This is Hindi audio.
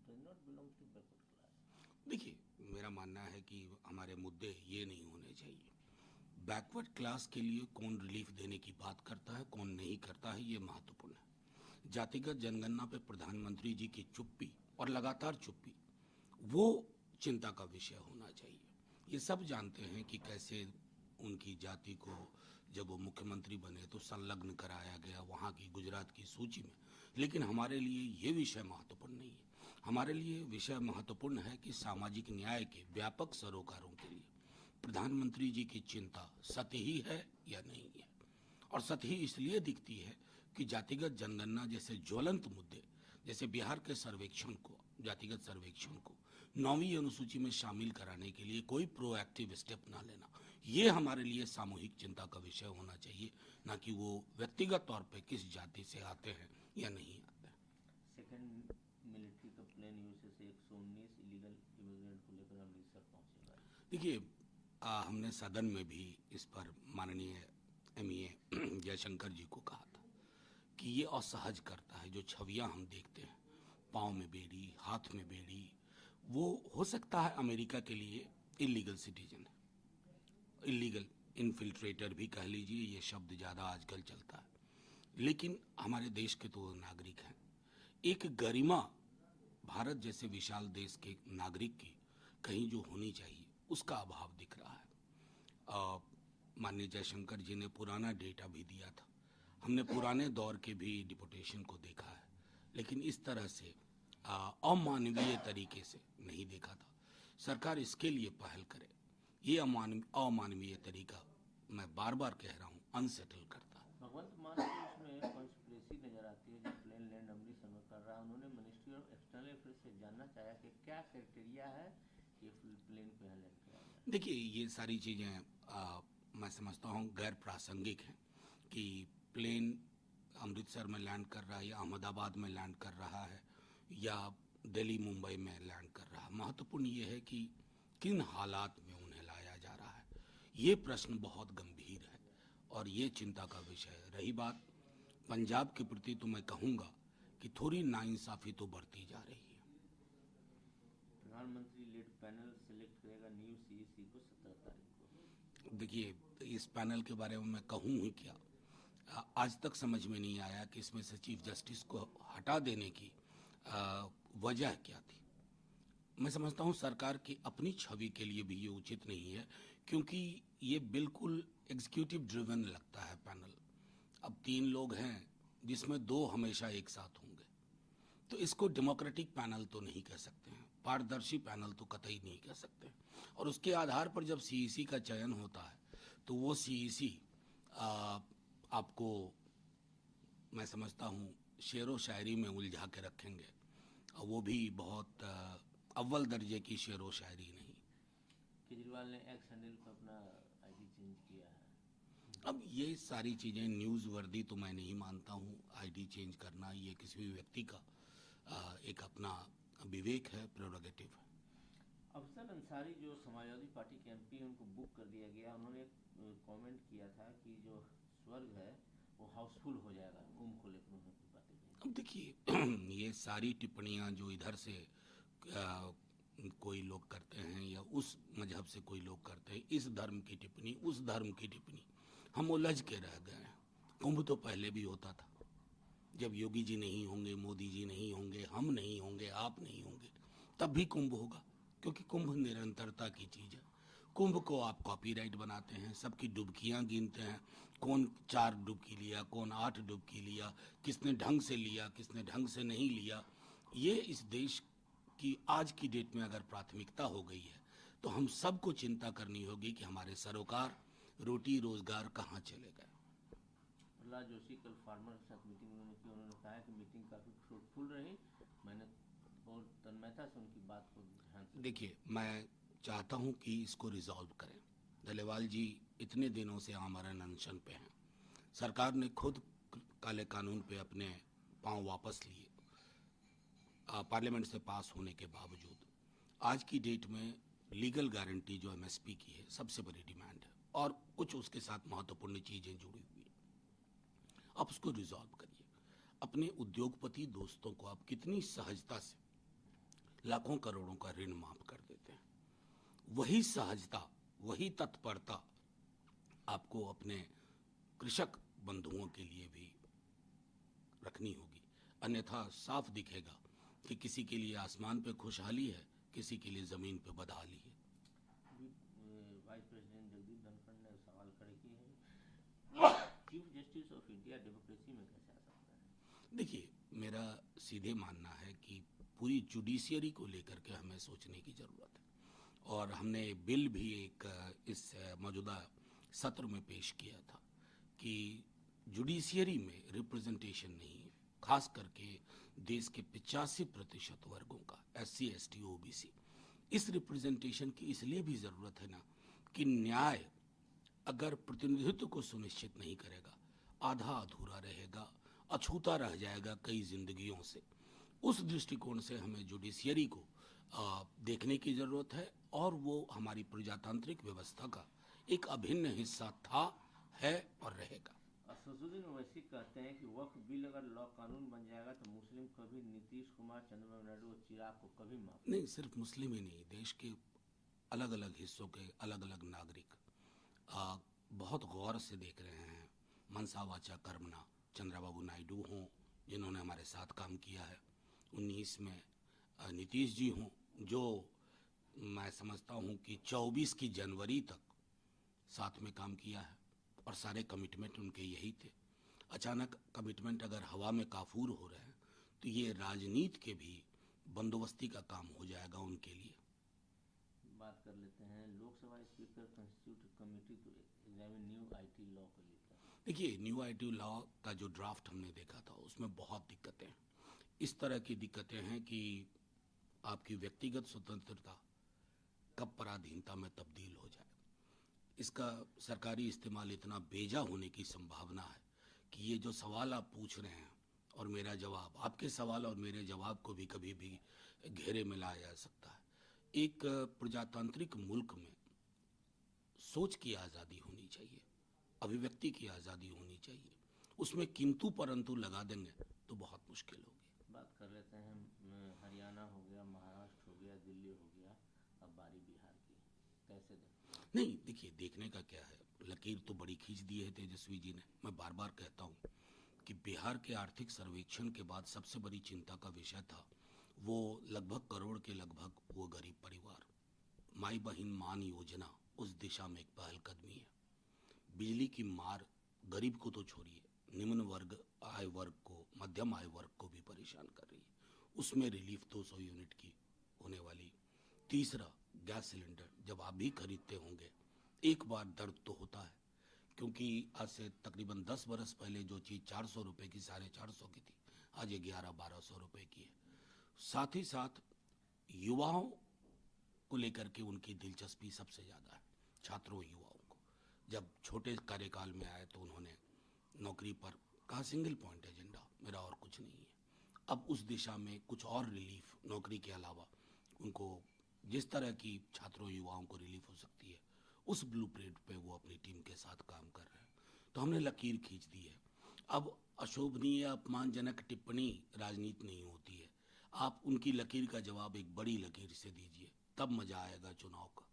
does not belong to backward class. देखिए, मेरा मानना है कि हमारे मुद्दे ये नहीं होने चाहिए। बैकवर्ड क्लास के लिए कौन रिलीफ देने की बात करता है, कौन नहीं करता है, ये महत्वपूर्ण है। जातिगत जनगणना पे प्रधानमंत्री जी की चुप्पी और लगातार चुप्पी, वो चिंता का विषय होना चाहिए। ये सब जानते हैं कि कैसे उनकी जाति को जब वो मुख्यमंत्री बने तो संलग्न कराया गया वहाँ की गुजरात की सूची में, लेकिन हमारे लिए ये विषय महत्वपूर्ण नहीं है। हमारे लिए विषय महत्वपूर्ण है कि सामाजिक न्याय के व्यापक सरोकारों के लिए प्रधानमंत्री जी की चिंता सतही है या नहीं है। और सतही इसलिए दिखती है कि जातिगत जनगणना जैसे ज्वलंत मुद्दे, जैसे बिहार के सर्वेक्षण को, जातिगत सर्वेक्षण को 9वीं अनुसूची में शामिल कराने के लिए कोई प्रोएक्टिव स्टेप ना लेना, ये हमारे लिए सामूहिक चिंता का विषय होना चाहिए, ना कि वो व्यक्तिगत तौर पे किस जाति से आते हैं या नहीं आते हैं। सेकेंड मिलिट्री का प्लेन यूएसए से 119 इलीगल इमिग्रेंट को लेकर अमृतसर पहुंचेगा। देखिए, हमने सदन में भी इस पर माननीय एमईए जयशंकर जी को कहा था कि ये असहज करता है। जो छवियां हम देखते हैं, पाँव में बेड़ी, हाथ में बेड़ी, वो हो सकता है अमेरिका के लिए इलीगल सिटीजन है, इलीगल इन्फिल्ट्रेटर भी कह लीजिए, ये शब्द ज़्यादा आजकल चलता है, लेकिन हमारे देश के तो नागरिक हैं। एक गरिमा भारत जैसे विशाल देश के नागरिक की कहीं जो होनी चाहिए, उसका अभाव दिख रहा है। माननीय जयशंकर जी ने पुराना डेटा भी दिया था, हमने पुराने दौर के भी डिपोटेशन को देखा है, लेकिन इस तरह से अमानवीय तरीके से नहीं देखा था। सरकार इसके लिए पहल करे। ये अमानवीय तरीका, मैं बार बार कह रहा हूँ, अनसेटल करता है। भगवंत मान को इसमें कॉन्स्पिरेसी नजर आती है जो प्लेन लैंड अमृतसर में कर रहा है। उन्होंने मिनिस्ट्री ऑफ एक्सटर्नल अफेयर्स से जानना चाहा कि क्या क्राइटेरिया है कि प्लेन को यहाँ लैंड कराया जाए। देखिए, ये सारी चीज़ें मैं समझता हूँ गैर प्रासंगिक हैं कि प्लेन अमृतसर में लैंड कर रहा है या अहमदाबाद में लैंड कर रहा है या दिल्ली मुंबई में लैंड कर रहा है। महत्वपूर्ण ये है कि किन हालात में उन्हें लाया जा रहा है। ये प्रश्न बहुत गंभीर है और ये चिंता का विषय है। रही बात पंजाब के प्रति, तो मैं कहूँगा कि थोड़ी नाइंसाफ़ी तो बढ़ती जा रही है। प्रधानमंत्री लीड पैनल सिलेक्ट करेगा न्यू सीईसी को 17 तारीख को। देखिए, इस पैनल के बारे में मैं कहूँ ही क्या। आज तक समझ में नहीं आया कि इसमें से चीफ जस्टिस को हटा देने की वजह क्या थी। मैं समझता हूँ सरकार की अपनी छवि के लिए भी ये उचित नहीं है, क्योंकि ये बिल्कुल एग्जीक्यूटिव ड्रिवन लगता है पैनल। अब 3 लोग हैं जिसमें 2 हमेशा एक साथ होंगे, तो इसको डेमोक्रेटिक पैनल तो नहीं कह सकते हैं, पारदर्शी पैनल तो कतई नहीं कह सकते। और उसके आधार पर जब सीईसी का चयन होता है तो वो सीईसी आपको, मैं समझता हूँ, शेरो शायरी में उलझा के रखेंगे, और वो भी बहुत अव्वल दर्जे की शेरो शायरी नहीं। केजरीवाल ने एक्स हैंडल पर अपना आईडी चेंज किया है। अब ये सारी चीज़ें न्यूज़ वर्दी तो मैं नहीं मानता हूँ। आईडी चेंज करना ये किसी भी व्यक्ति का एक अपना विवेक है, प्रेरोगेटिव है। अफसर अंसारी जो समाजवादी पार्टी के एमपी हैं, उनको बुक कर दिया गया। उन्होंने एक कमेंट किया था कि जो स्वर्ग है वो हाउसफुल हो जाएगा कुंभ को लेकर। उन्होंने कुछ बातें कही। अब देखिए, ये सारी टिप्पणियां जो इधर से कोई लोग करते हैं या उस मजहब से कोई लोग करते हैं, इस धर्म की टिप्पणी, उस धर्म की टिप्पणी, हम उलझ के रह गए हैं। कुंभ तो पहले भी होता था, जब योगी जी नहीं होंगे, मोदी जी नहीं होंगे, हम नहीं होंगे, आप नहीं होंगे, तब भी कुंभ होगा, क्योंकि कुंभ निरंतरता की चीज़ है। कुंभ को आप कॉपीराइट बनाते हैं, सबकी डुबकियां गिनते हैं, कौन 4 डुबकी लिया, कौन 8 डुबकी लिया, किसने ढंग से लिया, किसने ढंग से नहीं लिया। ये इस देश की आज की डेट में अगर प्राथमिकता हो गई है तो हम सबको चिंता करनी होगी कि हमारे सरोकार, रोटी रोजगार कहाँ चले गए। प्रहलाद जोशी कल फार्मर के साथ मीटिंग उन्होंने की। उन्होंने कहा कि मीटिंग काफ़ी फ्रूटफुल रही। मैंने बहुत तन्मयता से उनकी बात को ध्यान से। देखिए, मैं चाहता हूं कि इसको रिजॉल्व करें। डलेवाल जी इतने दिनों से आमरण अनशन पे हैं। सरकार ने खुद काले कानून पे अपने पांव वापस लिए, पार्लियामेंट से पास होने के बावजूद। आज की डेट में लीगल गारंटी जो एमएसपी की है सबसे बड़ी डिमांड है, और कुछ उसके साथ महत्वपूर्ण चीज़ें जुड़ी हुई हैं। आप उसको रिजॉल्व करिए। अपने उद्योगपति दोस्तों को आप कितनी सहजता से लाखों करोड़ों का ऋण माफ कर देते हैं। वही सहजता, वही तत्परता आपको अपने कृषक बंधुओं के लिए भी रखनी होगी, अन्यथा साफ दिखेगा कि किसी के लिए आसमान पे खुशहाली है, किसी के लिए जमीन पे बदहाली है। वाइस प्रेसिडेंट जगदीप धनखड़ ने सवाल खड़े किए हैं, chief justice of India democracy में कैसे आ सकता है? देखिए, मेरा सीधे मानना है कि पूरी जुडिशियरी को लेकर के हमें सोचने की जरूरत है, और हमने बिल भी एक इस मौजूदा सत्र में पेश किया था कि जुडिशियरी में रिप्रेजेंटेशन नहीं है, खास करके देश के 85% वर्गों का, SC ST OBC, इस रिप्रेजेंटेशन की इसलिए भी जरूरत है ना कि न्याय अगर प्रतिनिधित्व को सुनिश्चित नहीं करेगा, आधा अधूरा रहेगा, अछूता रह जाएगा कई जिंदगियों से। उस दृष्टिकोण से हमें जुडिशियरी को देखने की जरूरत है, और वो हमारी प्रजातांत्रिक व्यवस्था का एक अभिन्न हिस्सा था, है और रहेगा। असदुद्दीन ओवैसी कहते हैं कि वक्फ बिल अगर लॉ कानून बन जाएगा तो मुस्लिम कभी नीतीश कुमार, चंद्रबाबू नायडू और चिराग को कभी माफ नहीं, सिर्फ मुस्लिम ही नहीं, देश के अलग अलग हिस्सों के अलग अलग नागरिक बहुत गौर से देख रहे हैं। मनसा वाचा कर्मणा चंद्रबाबू नायडू हों, जिन्होंने हमारे साथ काम किया है 19 में, नीतीश जी हों, जो मैं समझता हूं कि 24 की जनवरी तक साथ में काम किया है, और सारे कमिटमेंट उनके यही थे। अचानक कमिटमेंट अगर हवा में काफूर हो रहे हैं तो ये राजनीति के भी बंदोबस्ती का काम हो जाएगा उनके लिए। बात कर लेते हैं Lok Sabha speaker constitute committee to examine new IT law को लेकर। देखिए, न्यू IT लॉ का जो ड्राफ्ट हमने देखा था उसमें बहुत दिक्कतें हैं। इस तरह की दिक्कतें हैं कि आपकी व्यक्तिगत स्वतंत्रता कब पराधीनता में तब्दील हो जाए, इसका सरकारी इस्तेमाल इतना बेजा होने की संभावना है कि ये जो सवाल आप पूछ रहे हैं और मेरा जवाब, आपके सवाल और मेरे जवाब को भी कभी भी घेरे में लाया जा सकता है। एक प्रजातांत्रिक मुल्क में सोच की आज़ादी होनी चाहिए, अभिव्यक्ति की आज़ादी होनी चाहिए, उसमें किंतु परंतु लगा देंगे तो बहुत मुश्किल होगी। बात कर लेते हैं हरियाणा हो गया, महाराष्ट्र हो गया, दिल्ली हो गया, अब बारी बिहार की, कैसे देखते हैं? नहीं, देखिए, देखने का क्या है, लकीर तो बड़ी खींच दी है तेजस्वी जी ने। मैं बार बार कहता हूँ कि बिहार के आर्थिक सर्वेक्षण के बाद सबसे बड़ी चिंता का विषय था वो लगभग करोड़ के लगभग वो गरीब परिवार। माई बहिन मान योजना उस दिशा में एक पहलकदमी है। बिजली की मार गरीब को तो छोड़िए, निम्न वर्ग आय वर्ग को, मध्यम आय वर्ग को भी परेशान कर रही है। उसमें रिलीफ 200 यूनिट की होने वाली। तीसरा, गैस सिलेंडर जब आप भी खरीदते होंगे, एक बार दर्द तो होता है, क्योंकि आज से तकरीबन 10 बरस पहले जो चीज़ 400 रुपये की 450 की थी, आज ये 1100-1200 रुपये की है। साथ ही साथ युवाओं को लेकर के उनकी दिलचस्पी सबसे ज़्यादा है, छात्रों युवाओं को। जब छोटे कार्यकाल में आए तो उन्होंने नौकरी पर कहा सिंगल पॉइंट एजेंडा, मेरा और कुछ नहीं है। अब उस दिशा में कुछ और रिलीफ नौकरी के अलावा उनको जिस तरह की छात्रों युवाओं को रिलीफ हो सकती है, उस ब्लूप्रिंट पे वो अपनी टीम के साथ काम कर रहे हैं। तो हमने लकीर खींच दी है। अब अशोभनीय अपमानजनक टिप्पणी राजनीति नहीं होती है, आप उनकी लकीर का जवाब एक बड़ी लकीर से दीजिए, तब मजा आएगा चुनाव का।